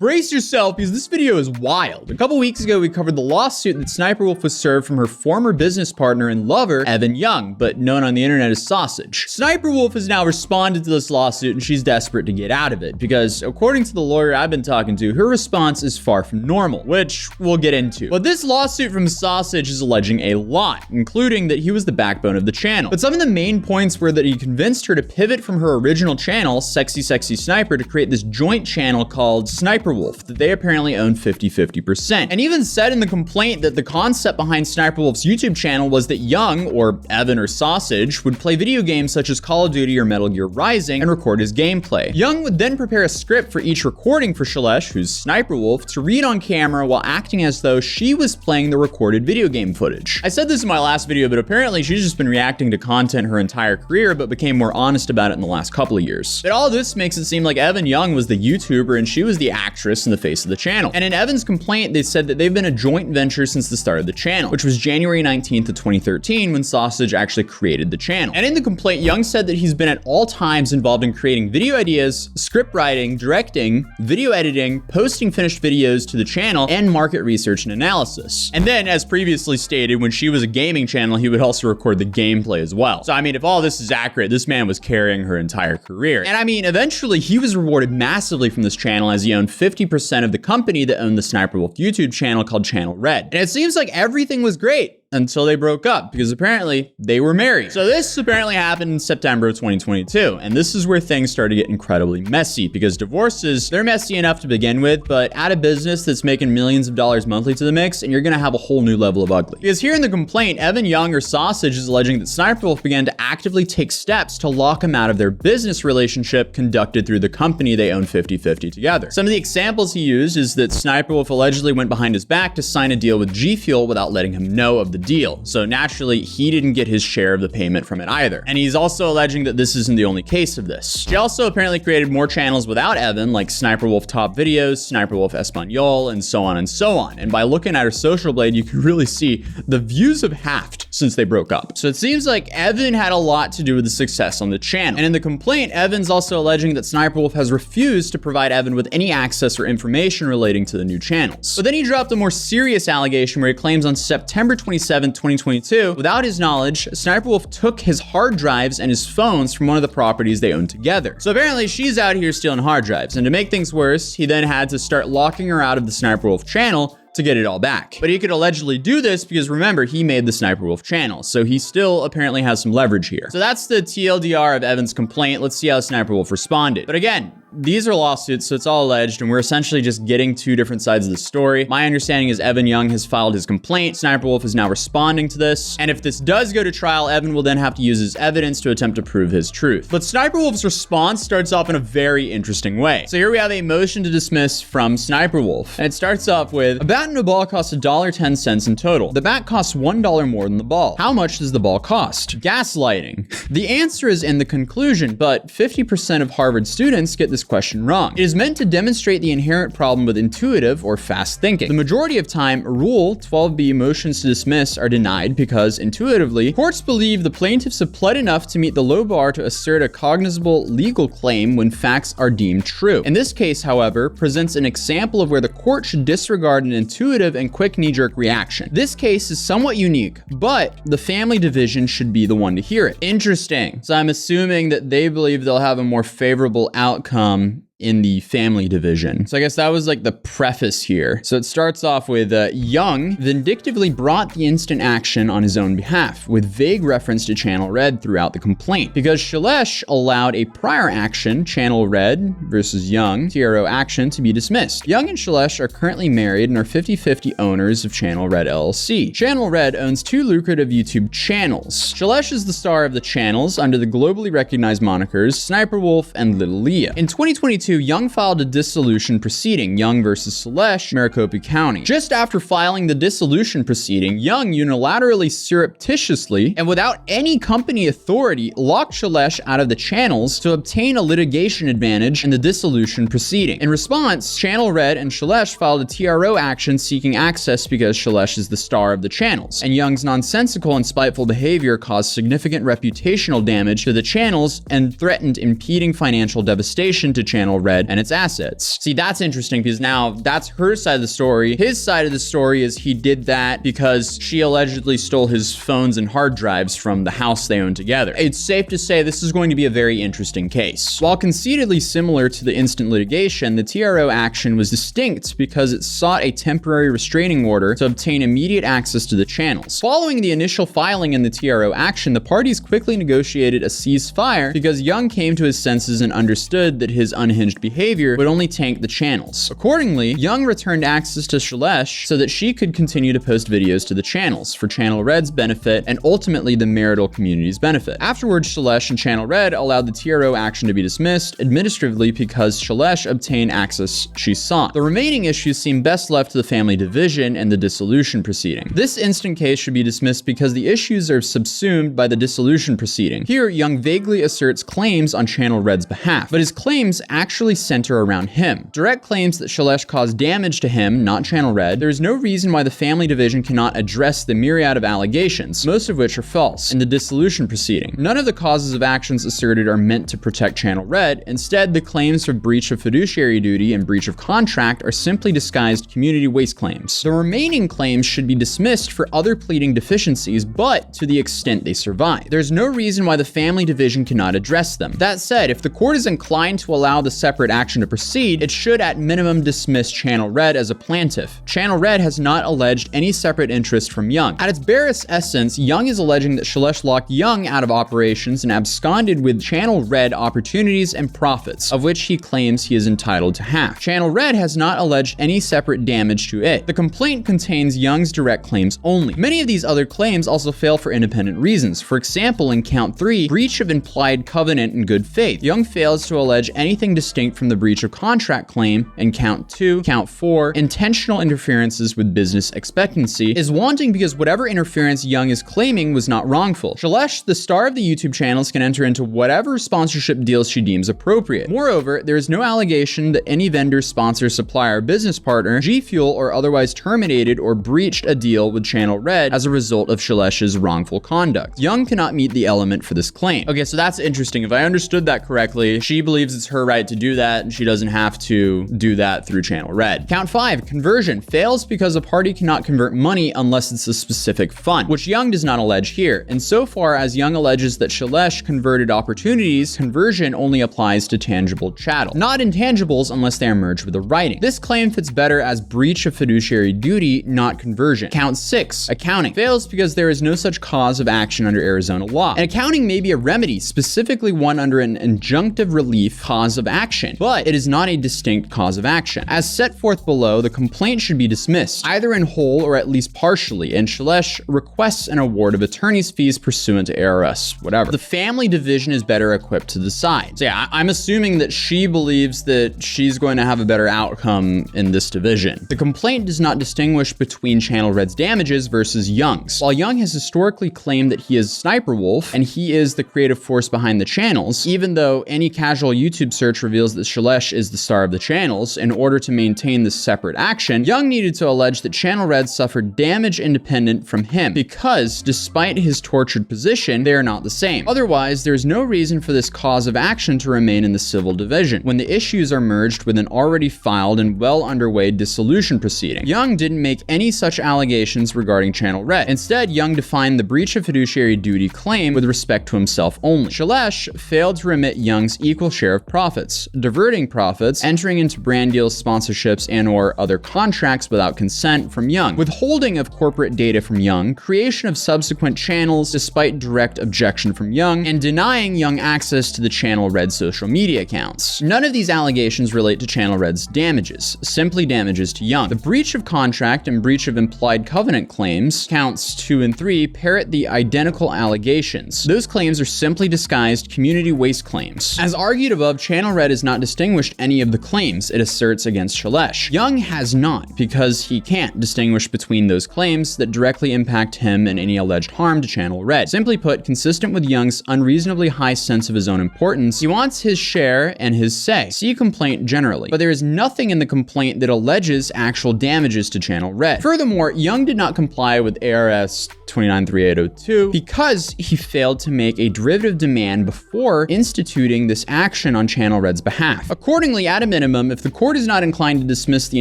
Brace yourself because this video is wild. A couple weeks ago, we covered the lawsuit that Sssniperwolf was served from her former business partner and lover, Evan Young, but known on the internet as Sausage. Sssniperwolf has now responded to this lawsuit and she's desperate to get out of it because, according to the lawyer I've been talking to, her response is far from normal, which we'll get into. But this lawsuit from Sausage is alleging a lot, including that he was the backbone of the channel. But some of the main points were that he convinced her to pivot from her original channel, Sexy Sniper, to create this joint channel called Sssniperwolf that they apparently own 50-50%. And even said in the complaint that the concept behind Sssniperwolf's YouTube channel was that Young, or Evan or Sausage, would play video games such as Call of Duty or Metal Gear Rising and record his gameplay. Young would then prepare a script for each recording for Shalesh, who's Sssniperwolf, to read on camera while acting as though she was playing the recorded video game footage. I said this in my last video, but apparently she's just been reacting to content her entire career, but became more honest about it in the last couple of years. But all this makes it seem like Evan Young was the YouTuber and she was the actress in the face of the channel. And in Evan's complaint, they said that they've been a joint venture since the start of the channel, which was January 19th of 2013 when Sausage actually created the channel. And in the complaint, Young said that he's been at all times involved in creating video ideas, script writing, directing, video editing, posting finished videos to the channel, and market research and analysis. And then, as previously stated, when she was a gaming channel, he would also record the gameplay as well. So I mean, if all this is accurate, this man was carrying her entire career. And I mean, eventually he was rewarded massively from this channel as he owned 50% of the company that owned the Sssniperwolf YouTube channel called Channel Red. And it seems like everything was great until they broke up, because apparently they were married. So this apparently happened in September of 2022, and this is where things started to get incredibly messy, because divorces, they're messy enough to begin with, but add a business that's making millions of dollars monthly to the mix, and you're gonna have a whole new level of ugly. Because here in the complaint, Evan Young, or Sausage, is alleging that Sssniperwolf began to actively take steps to lock him out of their business relationship conducted through the company they own 50-50 together. Some of the examples he used is that Sssniperwolf allegedly went behind his back to sign a deal with G Fuel without letting him know of the deal. So naturally, he didn't get his share of the payment from it either. And he's also alleging that this isn't the only case of this. She also apparently created more channels without Evan, like Sssniperwolf Top Videos, Sssniperwolf Espanol, and so on and so on. And by looking at her social blade, you can really see the views have halved since they broke up. So it seems like Evan had a lot to do with the success on the channel. And in the complaint, Evan's also alleging that Sssniperwolf has refused to provide Evan with any access or information relating to the new channels. But then he dropped a more serious allegation where he claims on September 27, 2022, without his knowledge, Sssniperwolf took his hard drives and his phones from one of the properties they owned together. So apparently she's out here stealing hard drives, and to make things worse, he then had to start locking her out of the Sssniperwolf channel to get it all back. But he could allegedly do this because, remember, he made the Sssniperwolf channel, so he still apparently has some leverage here. So that's the TLDR of Evan's complaint. Let's see how Sssniperwolf responded. But again, these are lawsuits, so it's all alleged, and we're essentially just getting two different sides of the story. My understanding is Evan Young has filed his complaint. Sssniperwolf is now responding to this. And if this does go to trial, Evan will then have to use his evidence to attempt to prove his truth. But Sssniperwolf's response starts off in a very interesting way. So here we have a motion to dismiss from Sssniperwolf. And it starts off with, a bat and a ball costs $1.10 in total. The bat costs $1 more than the ball. How much does the ball cost? Gaslighting. The answer is in the conclusion, but 50% of Harvard students get this question wrong. It is meant to demonstrate the inherent problem with intuitive or fast thinking. The majority of time, Rule 12b motions to dismiss are denied because, intuitively, courts believe the plaintiffs have pled enough to meet the low bar to assert a cognizable legal claim when facts are deemed true. In this case, however, presents an example of where the court should disregard an intuitive and quick knee-jerk reaction. This case is somewhat unique, but the family division should be the one to hear it. Interesting. So I'm assuming that they believe they'll have a more favorable outcome in the family division. So I guess that was like the preface here. So it starts off with Young vindictively brought the instant action on his own behalf, with vague reference to Channel Red throughout the complaint. Because Shalesh allowed a prior action, Channel Red versus Young, TRO action, to be dismissed. Young and Shalesh are currently married and are 50-50 owners of Channel Red LLC. Channel Red owns two lucrative YouTube channels. Shalesh is the star of the channels under the globally recognized monikers Sssniperwolf and Little Leah. In 2022, Young filed a dissolution proceeding, Young versus Shalesh, Maricopa County. Just after filing the dissolution proceeding, Young unilaterally, surreptitiously, and without any company authority, locked Shalesh out of the channels to obtain a litigation advantage in the dissolution proceeding. In response, Channel Red and Shalesh filed a TRO action seeking access because Shalesh is the star of the channels, and Young's nonsensical and spiteful behavior caused significant reputational damage to the channels and threatened impeding financial devastation to Channel Channel Red and its assets. See, that's interesting because now that's her side of the story. His side of the story is he did that because she allegedly stole his phones and hard drives from the house they own together. It's safe to say this is going to be a very interesting case. While conceitedly similar to the instant litigation, the TRO action was distinct because it sought a temporary restraining order to obtain immediate access to the channels. Following the initial filing in the TRO action, the parties quickly negotiated a ceasefire because Young came to his senses and understood that his unhinged behavior would only tank the channels. Accordingly, Young returned access to Shailesh so that she could continue to post videos to the channels for Channel Red's benefit and ultimately the marital community's benefit. Afterwards, Shailesh and Channel Red allowed the TRO action to be dismissed administratively because Shailesh obtained access she sought. The remaining issues seem best left to the family division and the dissolution proceeding. This instant case should be dismissed because the issues are subsumed by the dissolution proceeding. Here, Young vaguely asserts claims on Channel Red's behalf, but his claims actually center around him. Direct claims that Shailesh caused damage to him, not Channel Red. There is no reason why the family division cannot address the myriad of allegations, most of which are false, in the dissolution proceeding. None of the causes of actions asserted are meant to protect Channel Red. Instead, the claims for breach of fiduciary duty and breach of contract are simply disguised community waste claims. The remaining claims should be dismissed for other pleading deficiencies, but to the extent they survive. There's no reason why the family division cannot address them. That said, if the court is inclined to allow the separate action to proceed, it should at minimum dismiss Channel Red as a plaintiff. Channel Red has not alleged any separate interest from Young. At its barest essence, Young is alleging that Shailesh locked Young out of operations and absconded with Channel Red opportunities and profits, of which he claims he is entitled to half. Channel Red has not alleged any separate damage to it. The complaint contains Young's direct claims only. Many of these other claims also fail for independent reasons. For example, in count 3, breach of implied covenant and good faith. Young fails to allege anything distinct from the breach of contract claim. In count 2, count 4, intentional interferences with business expectancy is wanting because whatever interference Young is claiming was not wrongful. Shailesh, the star of the YouTube channels, can enter into whatever sponsorship deals she deems appropriate. Moreover, there is no allegation that any vendor, sponsor, supplier, or business partner, G Fuel, or otherwise terminated or breached a deal with Channel Red as a result of Shailesh's wrongful conduct. Young cannot meet the element for this claim. Okay, so that's interesting. If I understood that correctly, she believes it's her right to do that and she doesn't have to do that through Channel Red. Count 5, conversion, fails because a party cannot convert money unless it's a specific fund, which Young does not allege here. Insofar as Young alleges that Shailesh converted opportunities, conversion only applies to tangible chattel, not intangibles unless they are merged with the writing. This claim fits better as breach of fiduciary duty, not conversion. Count 6, accounting, fails because there is no such cause of action under Arizona law. And accounting may be a remedy, specifically one under an injunctive relief cause of action, but it is not a distinct cause of action. As set forth below, the complaint should be dismissed, either in whole or at least partially, and Shailesh requests an award of attorney's fees pursuant to ARS, whatever. The family division is better equipped to decide. So yeah, I'm assuming that she believes that she's going to have a better outcome in this division. The complaint does not distinguish between Channel Red's damages versus Young's. While Young has historically claimed that he is Sssniperwolf and he is the creative force behind the channels, even though any casual YouTube search reveals that Shailesh is the star of the channels, in order to maintain this separate action, Young needed to allege that Channel Red suffered damage independent from him because, despite his tortured position, they are not the same. Otherwise, there is no reason for this cause of action to remain in the civil division when the issues are merged with an already filed and well underway dissolution proceeding. Young didn't make any such allegations regarding Channel Red. Instead, Young defined the breach of fiduciary duty claim with respect to himself only. Shailesh failed to remit Young's equal share of profits, diverting profits, entering into brand deals, sponsorships, and/or other contracts without consent from Young, withholding of corporate data from Young, creation of subsequent channels despite direct objection from Young, and denying Young access to the Channel Red social media accounts. None of these allegations relate to Channel Red's damages, simply damages to Young. The breach of contract and breach of implied covenant claims, counts 2 and 3, parrot the identical allegations. Those claims are simply disguised community waste claims. As argued above, Channel Red has not distinguished any of the claims it asserts against Shailesh. Young has not, because he can't distinguish between those claims that directly impact him and any alleged harm to Channel Red. Simply put, consistent with Young's unreasonably high sense of his own importance, he wants his share and his say. See complaint generally. But there is nothing in the complaint that alleges actual damages to Channel Red. Furthermore, Young did not comply with ARS 293802 because he failed to make a derivative demand before instituting this action on Channel Red's behalf. behalf. Accordingly, at a minimum, if the court is not inclined to dismiss the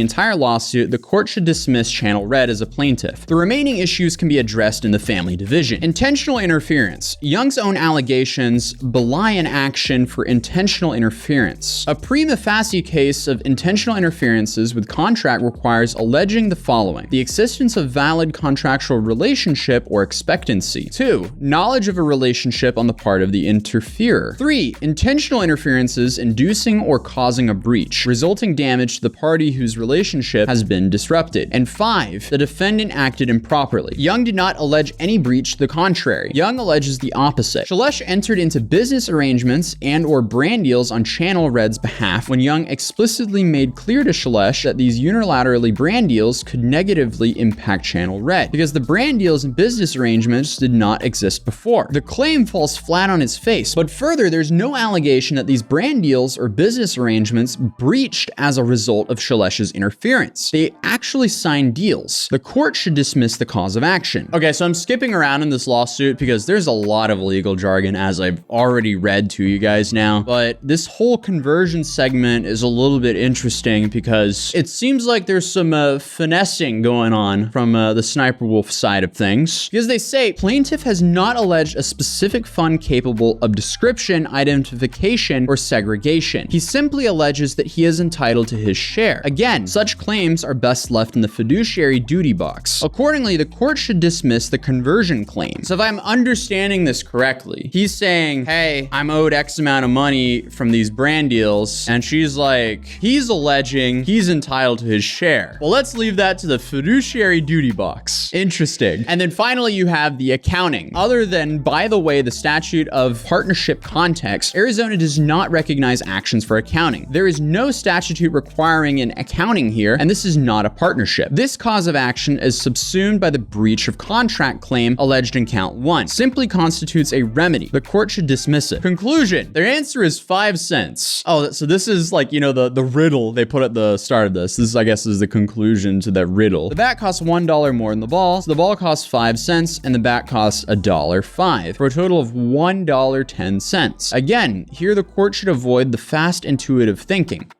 entire lawsuit, the court should dismiss Channel Red as a plaintiff. The remaining issues can be addressed in the family division. Intentional interference. Young's own allegations belie an action for intentional interference. A prima facie case of intentional interferences with contract requires alleging the following: the existence of valid contractual relationship or expectancy. 2. Knowledge of a relationship on the part of the interferer. 3. Intentional interferences inducing or causing a breach, resulting damage to the party whose relationship has been disrupted. And 5. The defendant acted improperly. Young did not allege any breach to the contrary. Young alleges the opposite. Shailesh entered into business arrangements and or brand deals on Channel Red's behalf when Young explicitly made clear to Shailesh that these unilaterally brand deals could negatively impact Channel Red, because the brand deals and business arrangements did not exist before. The claim falls flat on its face, but further, there's no allegation that these brand deals or business arrangements breached as a result of Shailesh's interference. They actually signed deals. The court should dismiss the cause of action. Okay, so I'm skipping around in this lawsuit because there's a lot of legal jargon, as I've already read to you guys now, but this whole conversion segment is a little bit interesting because it seems like there's some finessing going on from the Sssniperwolf side of things, because they say plaintiff has not alleged a specific fund capable of description, identification, or segregation. He simply alleges that he is entitled to his share. Again, such claims are best left in the fiduciary duty box. Accordingly, the court should dismiss the conversion claim. So if I'm understanding this correctly, he's saying, hey, I'm owed X amount of money from these brand deals, and she's like, he's alleging he's entitled to his share. Well, let's leave that to the fiduciary duty box. Interesting. And then finally, you have the accounting. Other than, by the way, the statute of partnership context, Arizona does not recognize actions for accounting. There is no statute requiring an accounting here, and this is not a partnership. This cause of action is subsumed by the breach of contract claim alleged in count 1. Simply constitutes a remedy. The court should dismiss it. Conclusion. Their answer is 5 cents. Oh, so this is like, you know, the riddle they put at the start of this. This, I guess, is the conclusion to that riddle. The bat costs $1 more than the ball, so the ball costs 5 cents, and the bat costs $1.05, for a total of $1.10. Again, here the court should avoid the fast, intuitive thinking.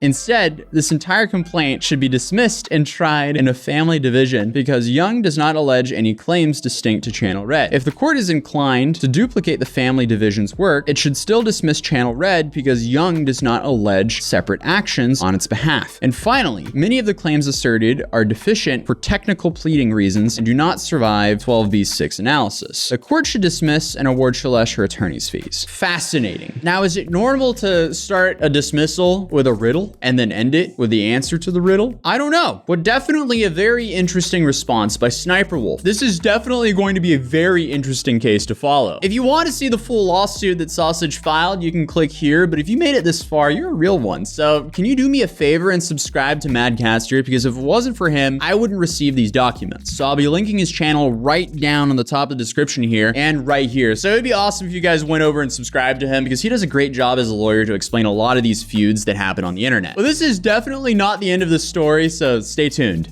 Instead, this entire complaint should be dismissed and tried in a family division because Young does not allege any claims distinct to Channel Red. If the court is inclined to duplicate the family division's work, it should still dismiss Channel Red because Young does not allege separate actions on its behalf. And finally, many of the claims asserted are deficient for technical pleading reasons and do not survive 12b6 analysis. The court should dismiss and award Shailesh her attorney's fees. Fascinating. Now, is it normal to start a dismissal with a riddle and then end it with the answer to the riddle? I don't know, but definitely a very interesting response by Sssniperwolf. This is definitely going to be a very interesting case to follow. If you want to see the full lawsuit that Sausage filed, you can click here, but if you made it this far, you're a real one. So can you do me a favor and subscribe to Madcaster? Because if it wasn't for him, I wouldn't receive these documents. So I'll be linking his channel right down on the top of the description here and right here. So it'd be awesome if you guys went over and subscribed to him because he does a great job as a lawyer to explain a lot of these feuds that happen on the internet. Well, this is definitely not the end of the story, so stay tuned.